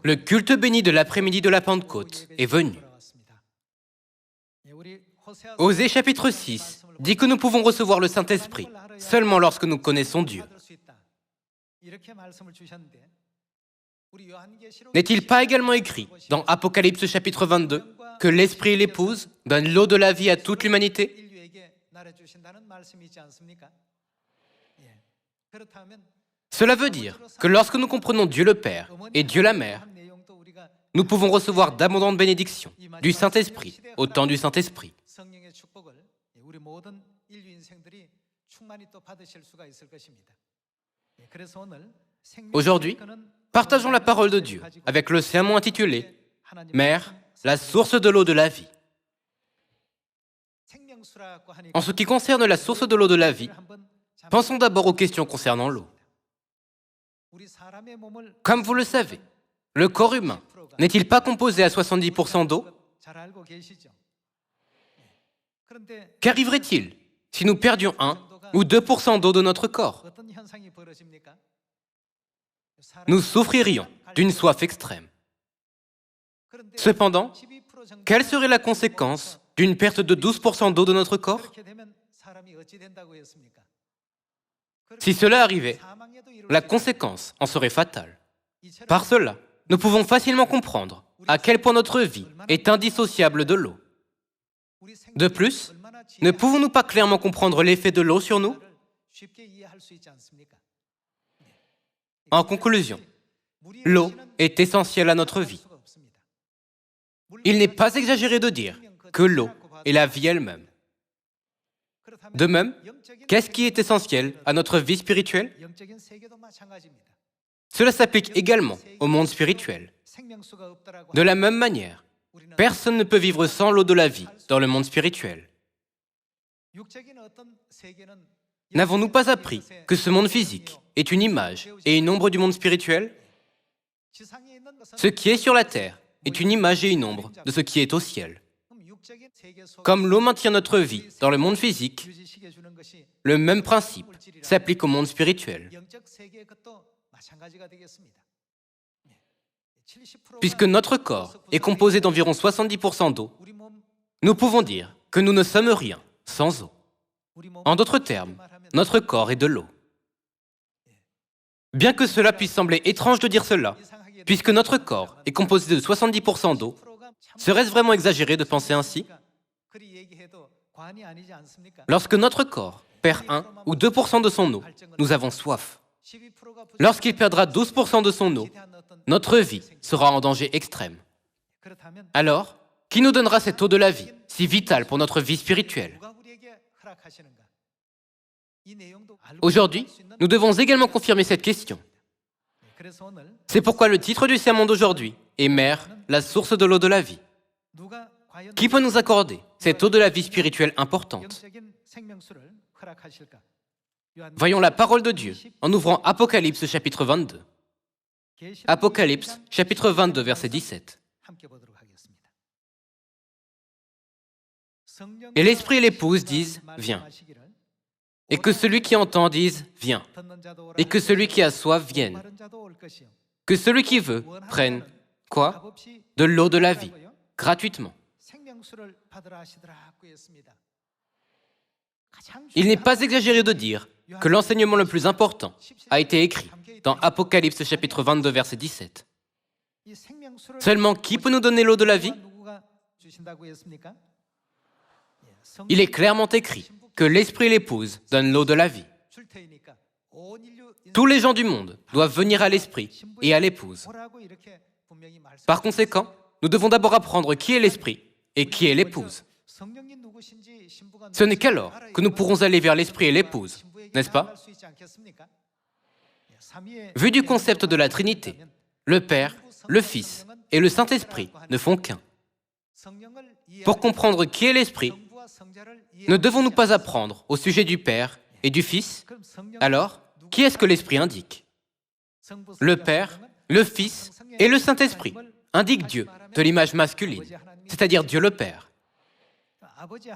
le culte béni de l'après-midi de la Pentecôte est venu. Osée chapitre 6 dit que nous pouvons recevoir le Saint-Esprit seulement lorsque nous connaissons Dieu. N'est-il pas également écrit dans Apocalypse chapitre 22 que l'Esprit et l'Épouse donnent l'eau de la vie à toute l'humanité? Cela veut dire que lorsque nous comprenons Dieu le Père et Dieu la Mère, nous pouvons recevoir d'abondantes bénédictions du Saint-Esprit au temps du Saint-Esprit. Aujourd'hui, partageons la parole de Dieu avec le sermon intitulé « Mère, la source de l'eau de la vie ». En ce qui concerne la source de l'eau de la vie, pensons d'abord aux questions concernant l'eau. Comme vous le savez, le corps humain n'est-il pas composé à 70% d'eau? Qu'arriverait-il si nous perdions 1 ou 2% d'eau de notre corps? Nous souffririons d'une soif extrême. Cependant, quelle serait la conséquence d'une perte de 12% d'eau de notre corps? Si cela arrivait, la conséquence en serait fatale. Par cela, nous pouvons facilement comprendre à quel point notre vie est indissociable de l'eau. De plus, ne pouvons-nous pas clairement comprendre l'effet de l'eau sur nous? En conclusion, l'eau est essentielle à notre vie. Il n'est pas exagéré de dire que l'eau est la vie elle-même. De même, qu'est-ce qui est essentiel à notre vie spirituelle? Cela s'applique également au monde spirituel. De la même manière, personne ne peut vivre sans l'eau de la vie dans le monde spirituel. N'avons-nous pas appris que ce monde physique est une image et une ombre du monde spirituel? Ce qui est sur la terre est une image et une ombre de ce qui est au ciel. Comme l'eau maintient notre vie dans le monde physique, le même principe s'applique au monde spirituel. Puisque notre corps est composé d'environ 70% d'eau, nous pouvons dire que nous ne sommes rien sans eau. En d'autres termes, notre corps est de l'eau. Bien que cela puisse sembler étrange de dire cela, puisque notre corps est composé de 70% d'eau, serait-ce vraiment exagéré de penser ainsi? Lorsque notre corps perd 1 ou 2% de son eau, nous avons soif. Lorsqu'il perdra 12% de son eau, notre vie sera en danger extrême. Alors, qui nous donnera cette eau de la vie, si vitale pour notre vie spirituelle? Aujourd'hui, nous devons également confirmer cette question. C'est pourquoi le titre du sermon d'aujourd'hui est « Mère, la source de l'eau de la vie ». Qui peut nous accorder cette eau de la vie spirituelle importante? Voyons la parole de Dieu en ouvrant Apocalypse chapitre 22. Apocalypse chapitre 22, verset 17. Et l'Esprit et l'Épouse disent « Viens ». Et que celui qui entend dise « Viens ». Et que celui qui a soif vienne. Que celui qui veut prenne, quoi? De l'eau de la vie, gratuitement. Il n'est pas exagéré de dire que l'enseignement le plus important a été écrit dans Apocalypse chapitre 22, verset 17. Seulement, qui peut nous donner l'eau de la vie? Il est clairement écrit que l'Esprit et l'Épouse donnent l'eau de la vie. Tous les gens du monde doivent venir à l'Esprit et à l'Épouse. Par conséquent, nous devons d'abord apprendre qui est l'Esprit et qui est l'Épouse. Ce n'est qu'alors que nous pourrons aller vers l'Esprit et l'Épouse, n'est-ce pas? Vu du concept de la Trinité, le Père, le Fils et le Saint-Esprit ne font qu'un. Pour comprendre qui est l'Esprit, ne devons-nous pas apprendre au sujet du Père et du Fils? Alors, qui est-ce que l'Esprit indique? Le Père, le Fils et le Saint-Esprit indiquent Dieu de l'image masculine, c'est-à-dire Dieu le Père.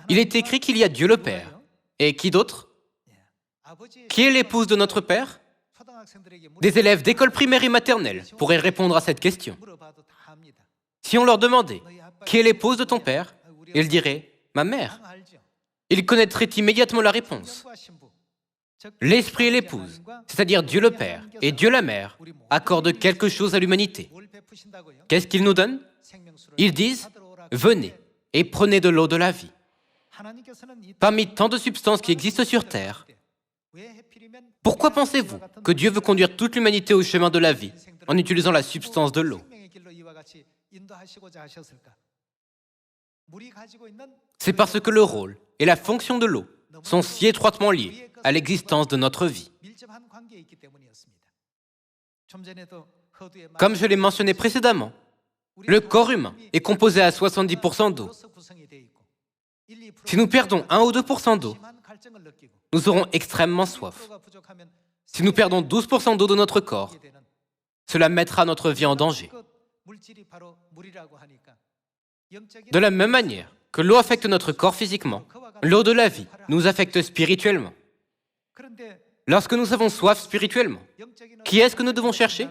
Il est écrit qu'il y a Dieu le Père. Et qui d'autre? Qui est l'épouse de notre Père? Des élèves d'école primaire et maternelle pourraient répondre à cette question. Si on leur demandait « Qui est l'épouse de ton père ?» ils diraient « Ma mère ». Ils connaîtraient immédiatement la réponse. L'esprit et l'épouse, c'est-à-dire Dieu le Père et Dieu la Mère, accordent quelque chose à l'humanité. Qu'est-ce qu'ils nous donnent? Ils disent « Venez et prenez de l'eau de la vie ». Parmi tant de substances qui existent sur Terre, pourquoi pensez-vous que Dieu veut conduire toute l'humanité au chemin de la vie en utilisant la substance de l'eau? C'est parce que le rôle et la fonction de l'eau sont si étroitement liés à l'existence de notre vie. Comme je l'ai mentionné précédemment, le corps humain est composé à 70% d'eau. Si nous perdons 1 ou 2% d'eau, nous aurons extrêmement soif. Si nous perdons 12% d'eau de notre corps, cela mettra notre vie en danger. De la même manière que l'eau affecte notre corps physiquement, l'eau de la vie nous affecte spirituellement. Lorsque nous avons soif spirituellement, qui est-ce que nous devons chercher?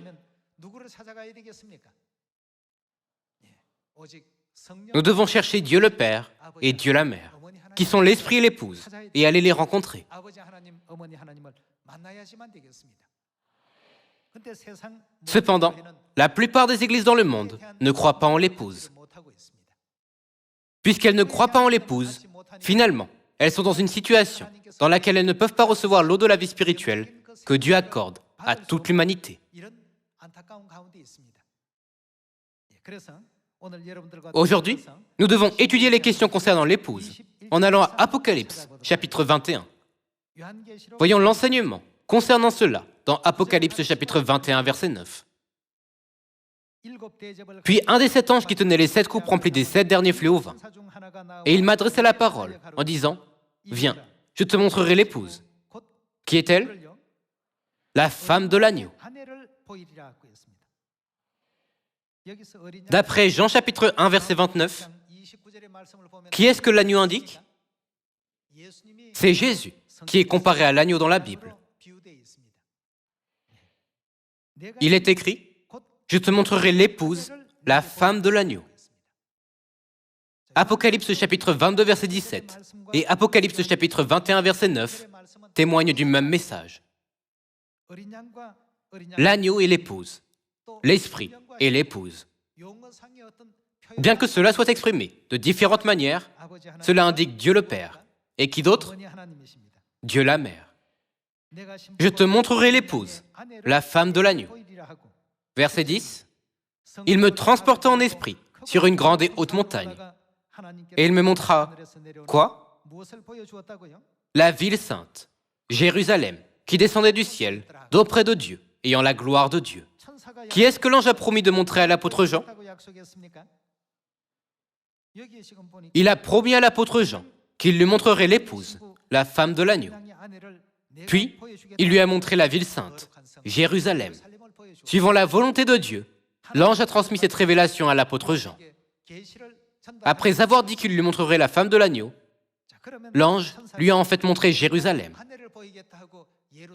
Nous devons chercher Dieu le Père et Dieu la Mère, qui sont l'Esprit et l'Épouse, et aller les rencontrer. Cependant, la plupart des églises dans le monde ne croient pas en l'épouse. Puisqu'elles ne croient pas en l'épouse, finalement, elles sont dans une situation dans laquelle elles ne peuvent pas recevoir l'eau de la vie spirituelle que Dieu accorde à toute l'humanité. Aujourd'hui, nous devons étudier les questions concernant l'épouse en allant à Apocalypse, chapitre 21. Voyons l'enseignement concernant cela dans Apocalypse, chapitre 21, verset 9. Puis un des 7 anges qui tenait les 7 coupes remplies des 7 derniers fléaux vint, et il m'adressait la parole en disant « Viens, je te montrerai l'épouse. » Qui est-elle? La femme de l'agneau. D'après Jean chapitre 1, verset 29, qui est-ce que l'agneau indique? C'est Jésus, qui est comparé à l'agneau dans la Bible. Il est écrit, « Je te montrerai l'épouse, la femme de l'agneau. » Apocalypse chapitre 22, verset 17 et Apocalypse chapitre 21, verset 9 témoignent du même message. L'agneau et l'épouse, l'esprit et l'épouse. Bien que cela soit exprimé de différentes manières, cela indique Dieu le Père. Et qui d'autre? Dieu la Mère. Je te montrerai l'épouse, la femme de l'agneau. Verset 10. Il me transporta en esprit sur une grande et haute montagne. Et il me montra, quoi? La ville sainte, Jérusalem, qui descendait du ciel, d'auprès de Dieu, ayant la gloire de Dieu. Qui est-ce que l'ange a promis de montrer à l'apôtre Jean? Il a promis à l'apôtre Jean qu'il lui montrerait l'épouse, la femme de l'agneau. Puis, il lui a montré la ville sainte, Jérusalem. Suivant la volonté de Dieu, l'ange a transmis cette révélation à l'apôtre Jean. Après avoir dit qu'il lui montrerait la femme de l'agneau, l'ange lui a en fait montré Jérusalem.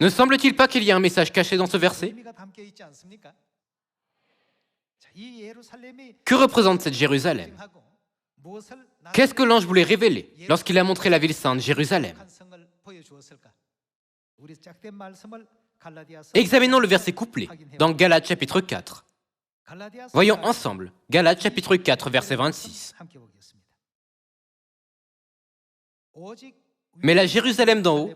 Ne semble-t-il pas qu'il y a un message caché dans ce verset? Que représente cette Jérusalem? Qu'est-ce que l'ange voulait révéler lorsqu'il a montré la ville sainte, Jérusalem? Examinons le verset couplé dans Galates chapitre 4. Voyons ensemble Galates chapitre 4, verset 26. Mais la Jérusalem d'en haut,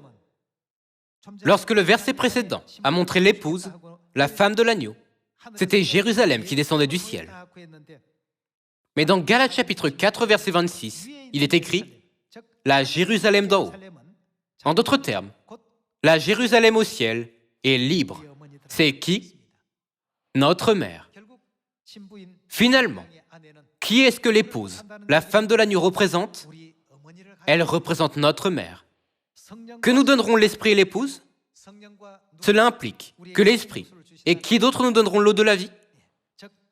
lorsque le verset précédent a montré l'épouse, la femme de l'agneau, c'était Jérusalem qui descendait du ciel. Mais dans Galates chapitre 4, verset 26, il est écrit « la Jérusalem d'en haut ». En d'autres termes, la Jérusalem au ciel est libre. C'est qui? Notre mère. Finalement, qui est-ce que l'épouse, la femme de l'agneau, représente? Elle représente notre mère. Que nous donneront l'esprit et l'épouse? Cela implique que l'esprit et qui d'autre nous donneront l'eau de la vie?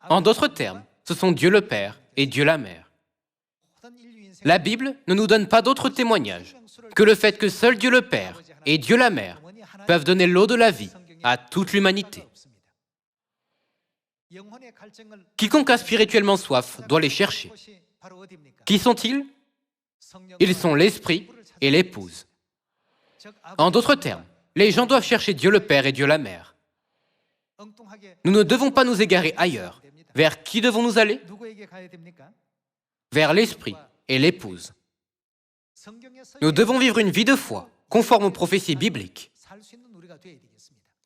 En d'autres termes, ce sont Dieu le Père et Dieu la Mère. La Bible ne nous donne pas d'autre témoignage que le fait que seul Dieu le Père et Dieu la Mère peuvent donner l'eau de la vie à toute l'humanité. Quiconque a spirituellement soif doit les chercher. Qui sont-ils? Ils sont l'Esprit et l'Épouse. En d'autres termes, les gens doivent chercher Dieu le Père et Dieu la Mère. Nous ne devons pas nous égarer ailleurs. Vers qui devons-nous aller? Vers l'Esprit et l'Épouse. Nous devons vivre une vie de foi, conforme aux prophéties bibliques.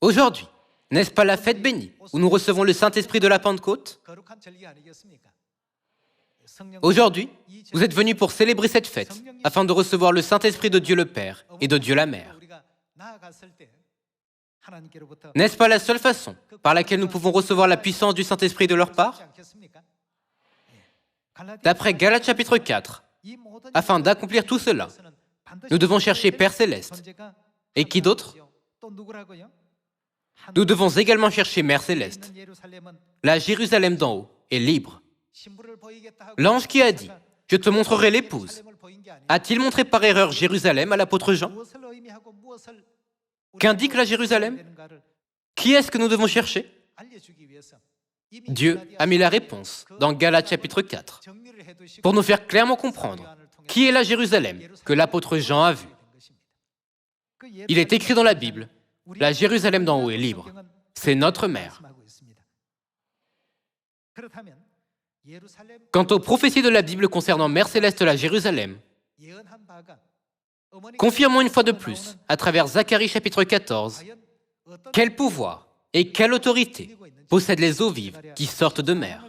Aujourd'hui, n'est-ce pas la fête bénie, où nous recevons le Saint-Esprit de la Pentecôte? Aujourd'hui, vous êtes venus pour célébrer cette fête, afin de recevoir le Saint-Esprit de Dieu le Père et de Dieu la Mère. N'est-ce pas la seule façon par laquelle nous pouvons recevoir la puissance du Saint-Esprit de leur part? D'après Galates chapitre 4, afin d'accomplir tout cela, nous devons chercher Père Céleste. Et qui d'autre? Nous devons également chercher Mère Céleste. La Jérusalem d'en haut est libre. L'ange qui a dit « Je te montrerai l'épouse » a-t-il montré par erreur Jérusalem à l'apôtre Jean? Qu'indique la Jérusalem? Qui est-ce que nous devons chercher? Dieu a mis la réponse dans Galates chapitre 4 pour nous faire clairement comprendre qui est la Jérusalem que l'apôtre Jean a vue. Il est écrit dans la Bible, la Jérusalem d'en haut est libre. C'est notre mère. Quant aux prophéties de la Bible concernant Mère Céleste la Jérusalem, confirmons une fois de plus, à travers Zacharie chapitre 14, quel pouvoir et quelle autorité possèdent les eaux vives qui sortent de mer.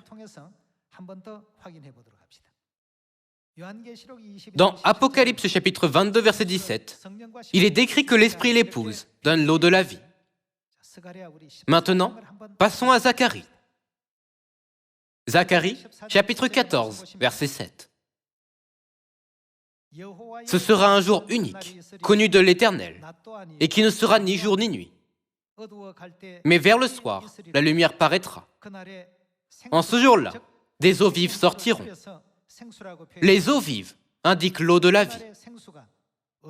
Dans Apocalypse chapitre 22, verset 17, il est décrit que l'Esprit et l'Épouse donnent l'eau de la vie. Maintenant, passons à Zacharie. Zacharie, chapitre 14, verset 7. Ce sera un jour unique, connu de l'Éternel, et qui ne sera ni jour ni nuit. Mais vers le soir, la lumière paraîtra. En ce jour-là, des eaux vives sortiront. Les eaux vives indiquent l'eau de la vie.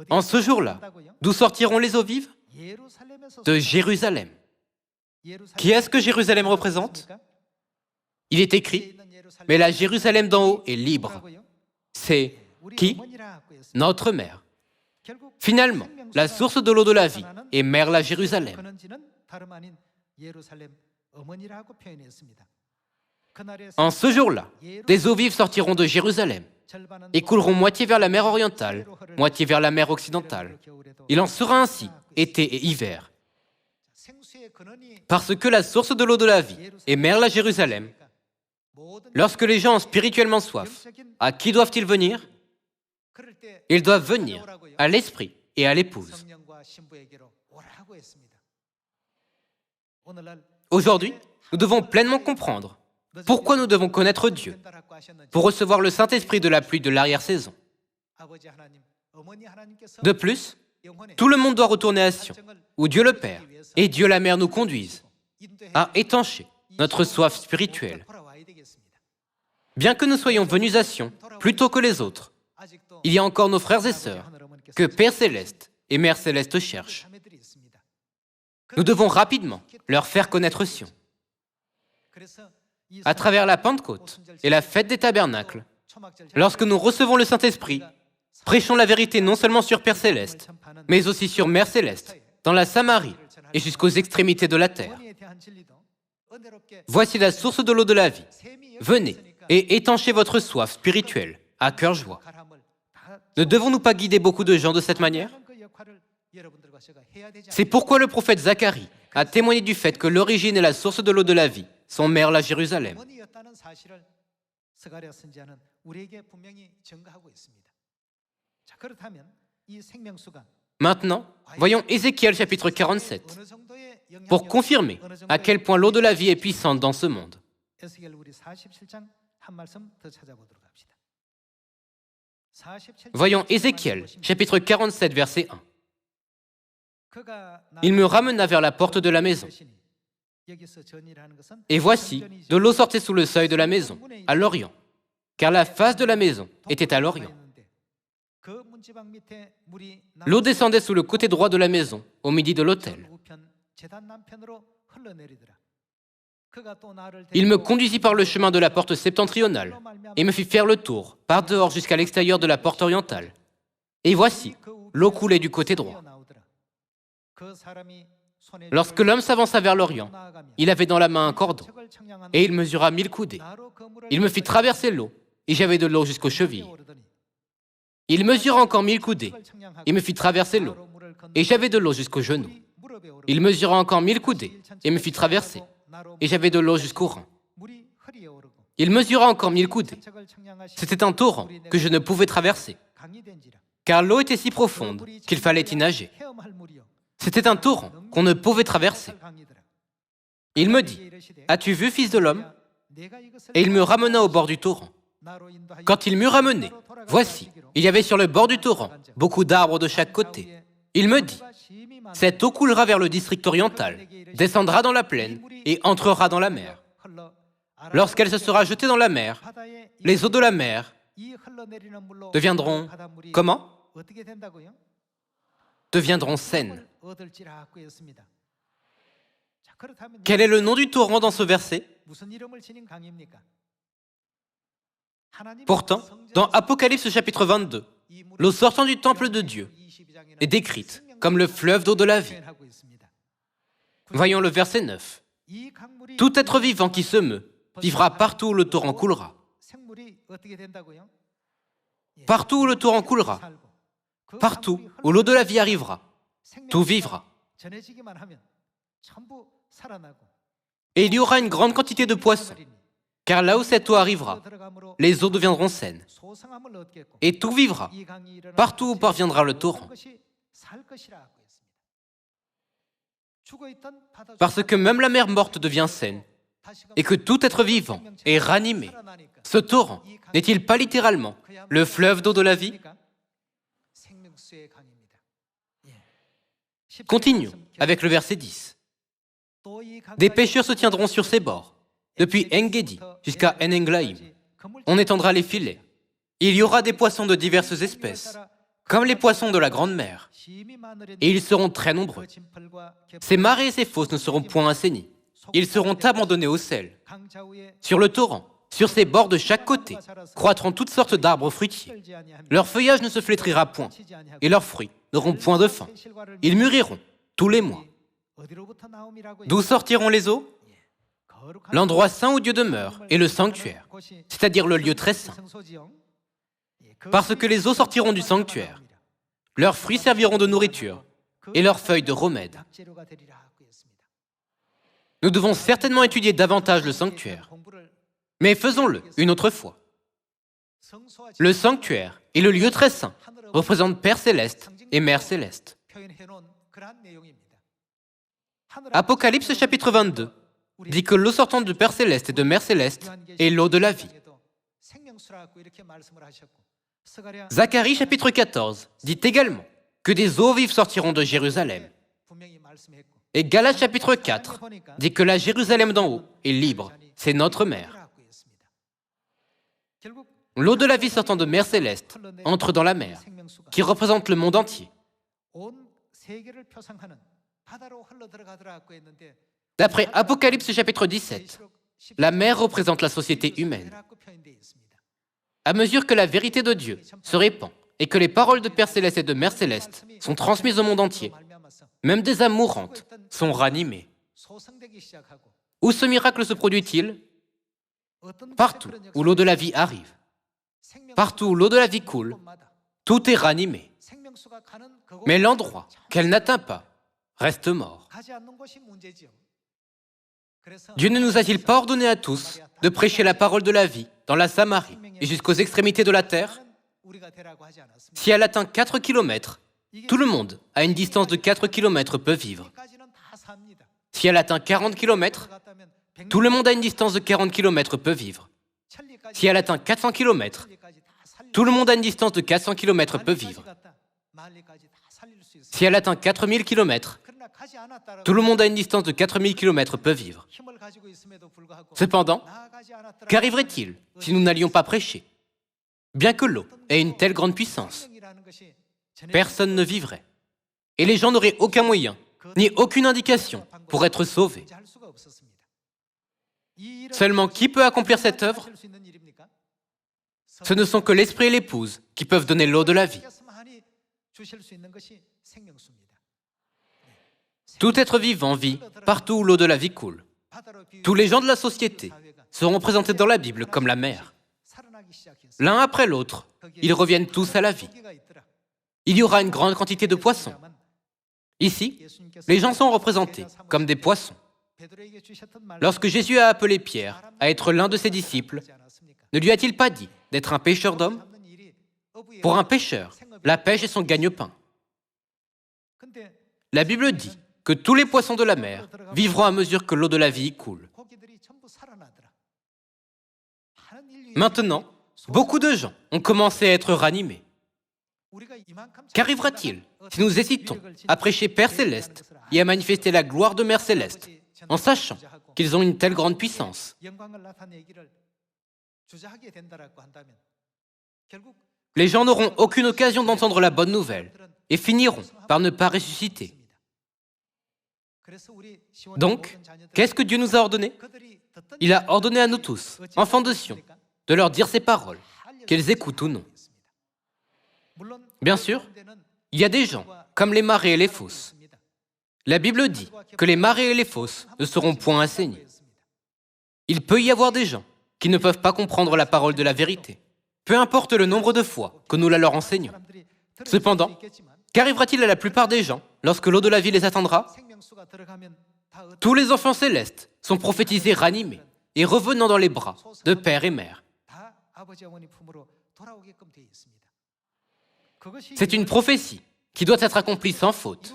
En ce jour-là, d'où sortiront les eaux vives? De Jérusalem. Qui est-ce que Jérusalem représente? Il est écrit, mais la Jérusalem d'en haut est libre. C'est qui? Notre mère. Finalement, la source de l'eau de la vie est Mère la Jérusalem. En ce jour-là, des eaux vives sortiront de Jérusalem et couleront moitié vers la mer orientale, moitié vers la mer occidentale. Il en sera ainsi, été et hiver. Parce que la source de l'eau de la vie est Mère la Jérusalem, lorsque les gens ont spirituellement soif, à qui doivent-ils venir? Ils doivent venir à l'Esprit et à l'Épouse. Aujourd'hui, nous devons pleinement comprendre pourquoi nous devons connaître Dieu pour recevoir le Saint-Esprit de la pluie de l'arrière-saison. De plus, tout le monde doit retourner à Sion, où Dieu le Père et Dieu la Mère nous conduisent à étancher notre soif spirituelle. Bien que nous soyons venus à Sion plus tôt que les autres, il y a encore nos frères et sœurs que Père Céleste et Mère Céleste cherchent. Nous devons rapidement leur faire connaître Sion. À travers la Pentecôte et la fête des tabernacles, lorsque nous recevons le Saint-Esprit, prêchons la vérité non seulement sur Père Céleste, mais aussi sur Mère Céleste, dans la Samarie et jusqu'aux extrémités de la terre. Voici la source de l'eau de la vie. Venez et étanchez votre soif spirituelle à cœur joie. Ne devons-nous pas guider beaucoup de gens de cette manière? C'est pourquoi le prophète Zacharie a témoigné du fait que l'origine et la source de l'eau de la vie sont Mère la Jérusalem. Maintenant, voyons Ézéchiel chapitre 47 pour confirmer à quel point l'eau de la vie est puissante dans ce monde. Voyons Ézéchiel chapitre 47 verset 1. Il me ramena vers la porte de la maison. Et voici, de l'eau sortait sous le seuil de la maison, à l'orient, car la face de la maison était à l'orient. L'eau descendait sous le côté droit de la maison, au midi de l'autel. Il me conduisit par le chemin de la porte septentrionale et me fit faire le tour, par dehors jusqu'à l'extérieur de la porte orientale. Et voici, l'eau coulait du côté droit. Lorsque l'homme s'avança vers l'Orient, il avait dans la main un cordon, et il mesura 1000 coudées. Il me fit traverser l'eau, et j'avais de l'eau jusqu'aux chevilles. Il mesura encore 1000 coudées, et me fit traverser l'eau, et j'avais de l'eau jusqu'aux genoux. Il mesura encore 1000 coudées, et me fit traverser, et j'avais de l'eau jusqu'aux reins. Il mesura encore 1000 coudées. C'était un torrent que je ne pouvais traverser, car l'eau était si profonde qu'il fallait y nager. C'était un torrent qu'on ne pouvait traverser. Il me dit, « As-tu vu, fils de l'homme ?» Et il me ramena au bord du torrent. Quand il m'eut ramené, voici, il y avait sur le bord du torrent beaucoup d'arbres de chaque côté. Il me dit, « Cette eau coulera vers le district oriental, descendra dans la plaine et entrera dans la mer. Lorsqu'elle se sera jetée dans la mer, les eaux de la mer deviendront... Comment ? Deviendront saines. » Quel est le nom du torrent dans ce verset ? Pourtant, dans Apocalypse chapitre 22, l'eau sortant du temple de Dieu est décrite comme le fleuve d'eau de la vie. Voyons le verset 9. Tout être vivant qui se meut vivra partout où le torrent coulera. Partout où le torrent coulera, partout où l'eau de la vie arrivera, tout vivra. Et il y aura une grande quantité de poissons, car là où cette eau arrivera, les eaux deviendront saines. Et tout vivra, partout où parviendra le torrent. Parce que même la mer morte devient saine, et que tout être vivant est ranimé. Ce torrent n'est-il pas littéralement le fleuve d'eau de la vie ? Continuons avec le verset 10. Des pêcheurs se tiendront sur ses bords, depuis En-Gedi jusqu'à En-Eglaïm. On étendra les filets. Il y aura des poissons de diverses espèces, comme les poissons de la grande mer, et ils seront très nombreux. Ces marées et ces fosses ne seront point assainis. Ils seront abandonnés au sel. Sur le torrent, sur ses bords de chaque côté, croîtront toutes sortes d'arbres fruitiers. Leur feuillage ne se flétrira point, et leurs fruits n'auront point de fin. Ils mûriront tous les mois. D'où sortiront les eaux ? L'endroit saint où Dieu demeure est le sanctuaire, c'est-à-dire le lieu très saint. Parce que les eaux sortiront du sanctuaire. Leurs fruits serviront de nourriture et leurs feuilles de remède. Nous devons certainement étudier davantage le sanctuaire, mais faisons-le une autre fois. Le sanctuaire et le lieu très saint représentent Père Céleste et Mère Céleste. Apocalypse chapitre 22 dit que l'eau sortante de Père Céleste et de Mère Céleste est l'eau de la vie. Zacharie chapitre 14 dit également que des eaux vives sortiront de Jérusalem. Et Galates chapitre 4 dit que la Jérusalem d'en haut est libre, c'est notre mère. L'eau de la vie sortant de Mère Céleste entre dans la mer, qui représente le monde entier. D'après Apocalypse chapitre 17, la mer représente la société humaine. À mesure que la vérité de Dieu se répand et que les paroles de Père Céleste et de Mère Céleste sont transmises au monde entier, même des âmes mourantes sont ranimées. Où ce miracle se produit-il ? Partout où l'eau de la vie arrive. Partout où l'eau de la vie coule, tout est ranimé. Mais l'endroit qu'elle n'atteint pas reste mort. Dieu ne nous a-t-il pas ordonné à tous de prêcher la parole de la vie dans la Samarie et jusqu'aux extrémités de la terre ? Si elle atteint 4 kilomètres, tout le monde à une distance de 4 kilomètres peut vivre. Si elle atteint 40 kilomètres, tout le monde à une distance de 40 kilomètres peut vivre. Si elle atteint 400 kilomètres, tout le monde à une distance de 400 kilomètres peut vivre. Si elle atteint 4000 kilomètres, tout le monde à une distance de 4000 kilomètres peut vivre. Cependant, qu'arriverait-il si nous n'allions pas prêcher ? Bien que l'eau ait une telle grande puissance, personne ne vivrait. Et les gens n'auraient aucun moyen ni aucune indication pour être sauvé. Seulement, qui peut accomplir cette œuvre? Ce ne sont que l'Esprit et l'Épouse qui peuvent donner l'eau de la vie. Tout être vivant vit partout où l'eau de la vie coule. Tous les gens de la société sont représentés dans la Bible comme la mer. L'un après l'autre, ils reviennent tous à la vie. Il y aura une grande quantité de poissons. Ici, les gens sont représentés comme des poissons. Lorsque Jésus a appelé Pierre à être l'un de ses disciples, ne lui a-t-il pas dit d'être un pêcheur d'hommes? Pour un pêcheur, la pêche est son gagne-pain. La Bible dit que tous les poissons de la mer vivront à mesure que l'eau de la vie y coule. Maintenant, beaucoup de gens ont commencé à être ranimés. Qu'arrivera-t-il si nous hésitons à prêcher Père Céleste et à manifester la gloire de Mère Céleste en sachant qu'ils ont une telle grande puissance? Les gens n'auront aucune occasion d'entendre la bonne nouvelle et finiront par ne pas ressusciter. Donc, qu'est-ce que Dieu nous a ordonné? Il a ordonné à nous tous, enfants de Sion, de leur dire ces paroles, qu'ils écoutent ou non. Bien sûr, il y a des gens, comme les marées et les fosses. La Bible dit que les marées et les fosses ne seront point enseignées. Il peut y avoir des gens qui ne peuvent pas comprendre la parole de la vérité, peu importe le nombre de fois que nous la leur enseignons. Cependant, qu'arrivera-t-il à la plupart des gens lorsque l'eau de la vie les atteindra? Tous les enfants célestes sont prophétisés ranimés et revenant dans les bras de père et mère. C'est une prophétie qui doit être accomplie sans faute.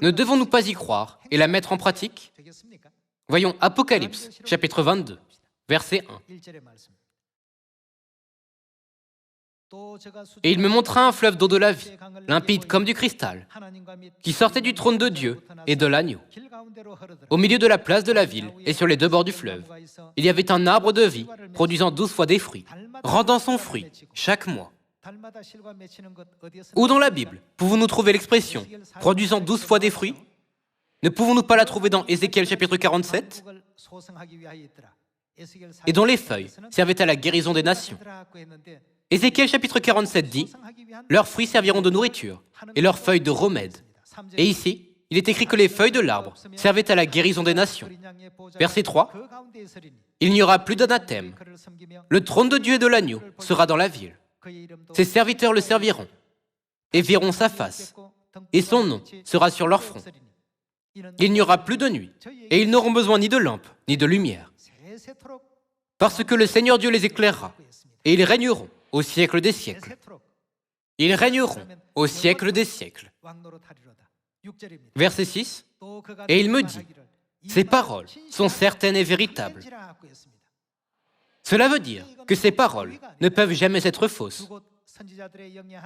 Ne devons-nous pas y croire et la mettre en pratique? Voyons Apocalypse, chapitre 22, verset 1. Et il me montra un fleuve d'eau de la vie, limpide comme du cristal, qui sortait du trône de Dieu et de l'agneau. Au milieu de la place de la ville et sur les deux bords du fleuve, il y avait un arbre de vie produisant 12 fois des fruits, rendant son fruit chaque mois. Où dans la Bible pouvons-nous trouver l'expression « produisant 12 fois des fruits » ? Ne pouvons-nous pas la trouver dans Ézéchiel chapitre 47 ? Et dont les feuilles servaient à la guérison des nations. Ézéchiel chapitre 47 dit « Leurs fruits serviront de nourriture et leurs feuilles de remède. » Et ici, il est écrit que les feuilles de l'arbre servaient à la guérison des nations. Verset 3 « Il n'y aura plus d'anathème. Le trône de Dieu et de l'agneau sera dans la ville. Ses serviteurs le serviront et verront sa face, et son nom sera sur leur front. Il n'y aura plus de nuit, et ils n'auront besoin ni de lampe, ni de lumière. Parce que le Seigneur Dieu les éclairera, et ils régneront au siècle des siècles. Ils régneront au siècle des siècles. » Verset 6. « Et il me dit, ces paroles sont certaines et véritables. » Cela veut dire que ces paroles ne peuvent jamais être fausses.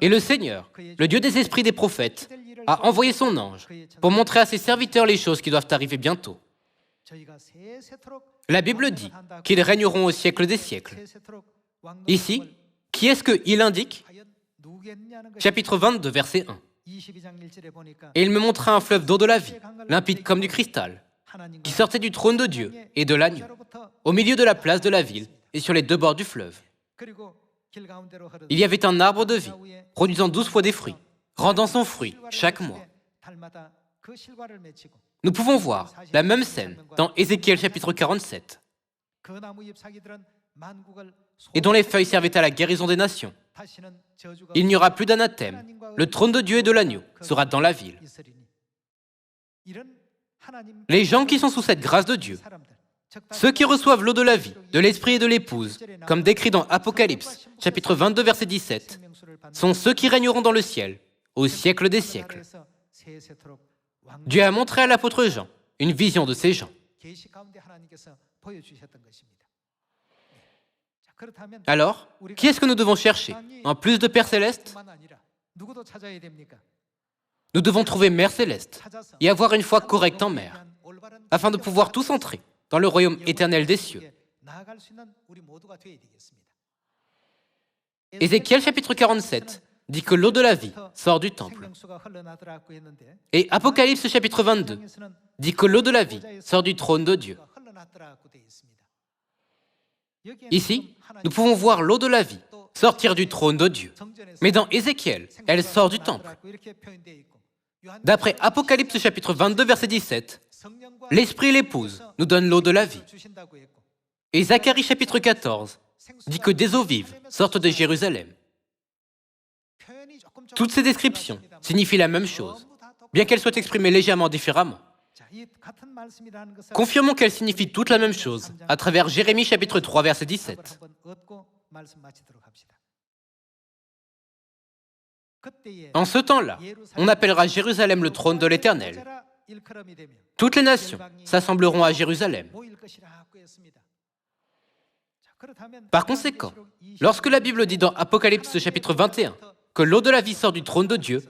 Et le Seigneur, le Dieu des esprits des prophètes, a envoyé son ange pour montrer à ses serviteurs les choses qui doivent arriver bientôt. La Bible dit qu'ils régneront au siècle des siècles. Ici, qui est-ce qu'il indique? Chapitre 22, verset 1. Et il me montra un fleuve d'eau de la vie, limpide comme du cristal, qui sortait du trône de Dieu et de l'agneau, au milieu de la place de la ville et sur les deux bords du fleuve. Il y avait un arbre de vie, produisant 12 fois des fruits, rendant son fruit chaque mois. Nous pouvons voir la même scène dans Ézéchiel chapitre 47, et dont les feuilles servaient à la guérison des nations. Il n'y aura plus d'anathème. Le trône de Dieu et de l'agneau sera dans la ville. Les gens qui sont sous cette grâce de Dieu, ceux qui reçoivent l'eau de la vie, de l'esprit et de l'épouse, comme décrit dans Apocalypse, chapitre 22, verset 17, sont ceux qui régneront dans le ciel, au siècle des siècles. Dieu a montré à l'apôtre Jean une vision de ces gens. Alors, qui est-ce que nous devons chercher, en plus de Père Céleste? Nous devons trouver Mère Céleste et avoir une foi correcte en Mère, afin de pouvoir tous entrer dans le royaume éternel des cieux. Ézéchiel chapitre 47 dit que l'eau de la vie sort du temple. Et Apocalypse chapitre 22 dit que l'eau de la vie sort du trône de Dieu. Ici, nous pouvons voir l'eau de la vie sortir du trône de Dieu. Mais dans Ézéchiel, elle sort du temple. D'après Apocalypse chapitre 22, verset 17, l'Esprit et l'épouse nous donnent l'eau de la vie. Et Zacharie chapitre 14 dit que des eaux vives sortent de Jérusalem. Toutes ces descriptions signifient la même chose, bien qu'elles soient exprimées légèrement différemment. Confirmons qu'elles signifient toutes la même chose à travers Jérémie chapitre 3, verset 17. En ce temps-là, on appellera Jérusalem le trône de l'Éternel. Toutes les nations s'assembleront à Jérusalem. Par conséquent, lorsque la Bible dit dans Apocalypse chapitre 21 que l'eau de la vie sort du trône de Dieu,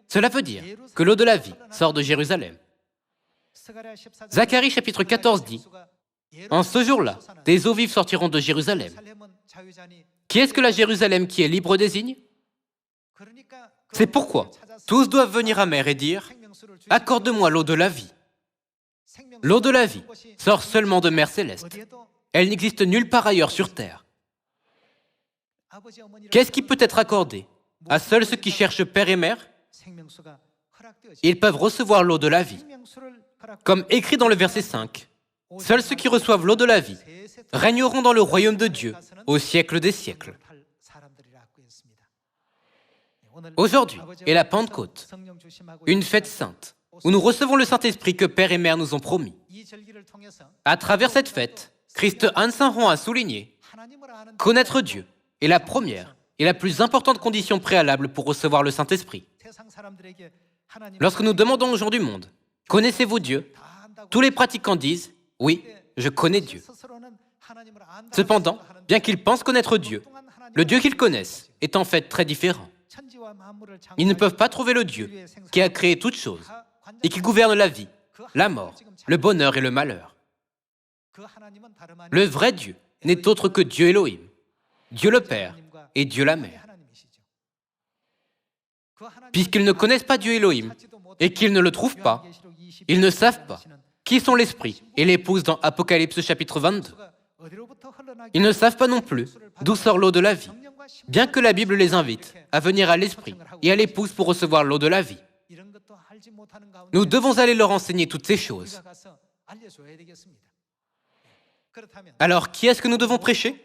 cela veut dire que l'eau de la vie sort de Jérusalem. Zacharie chapitre 14 dit « En ce jour-là, des eaux vives sortiront de Jérusalem. » Qui est-ce que la Jérusalem qui est libre désigne? C'est pourquoi tous doivent venir à mer et dire « Accorde-moi l'eau de la vie. » L'eau de la vie sort seulement de mer céleste. Elle n'existe nulle part ailleurs sur terre. Qu'est-ce qui peut être accordé à seuls ceux qui cherchent père et mère? Ils peuvent recevoir l'eau de la vie. Comme écrit dans le verset 5, « Seuls ceux qui reçoivent l'eau de la vie régneront dans le royaume de Dieu au siècle des siècles. » Aujourd'hui est la Pentecôte, une fête sainte, où nous recevons le Saint-Esprit que Père et Mère nous ont promis. À travers cette fête, Christ Anne-Saint-Ron a souligné « Connaître Dieu est la première et la plus importante condition préalable pour recevoir le Saint-Esprit. » Lorsque nous demandons aux gens du monde « Connaissez-vous Dieu ?» tous les pratiquants disent « Oui, je connais Dieu. » Cependant, bien qu'ils pensent connaître Dieu, le Dieu qu'ils connaissent est en fait très différent. Ils ne peuvent pas trouver le Dieu qui a créé toutes choses et qui gouverne la vie, la mort, le bonheur et le malheur. Le vrai Dieu n'est autre que Dieu Elohim, Dieu le Père et Dieu la Mère. Puisqu'ils ne connaissent pas Dieu Elohim et qu'ils ne le trouvent pas, ils ne savent pas qui sont l'Esprit et l'épouse dans Apocalypse chapitre 22. Ils ne savent pas non plus d'où sort l'eau de la vie, bien que la Bible les invite à venir à l'Esprit et à l'épouse pour recevoir l'eau de la vie. Nous devons aller leur enseigner toutes ces choses. Alors, qui est-ce que nous devons prêcher?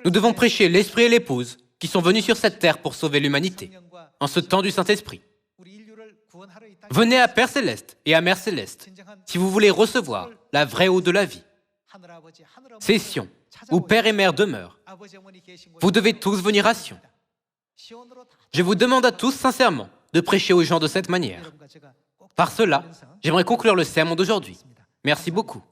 Nous devons prêcher l'Esprit et l'épouse qui sont venus sur cette terre pour sauver l'humanité, en ce temps du Saint-Esprit. Venez à Père Céleste et à Mère Céleste si vous voulez recevoir la vraie eau de la vie. C'est Sion, où Père et Mère demeurent. Vous devez tous venir à Sion. Je vous demande à tous sincèrement de prêcher aux gens de cette manière. Par cela, j'aimerais conclure le sermon d'aujourd'hui. Merci beaucoup.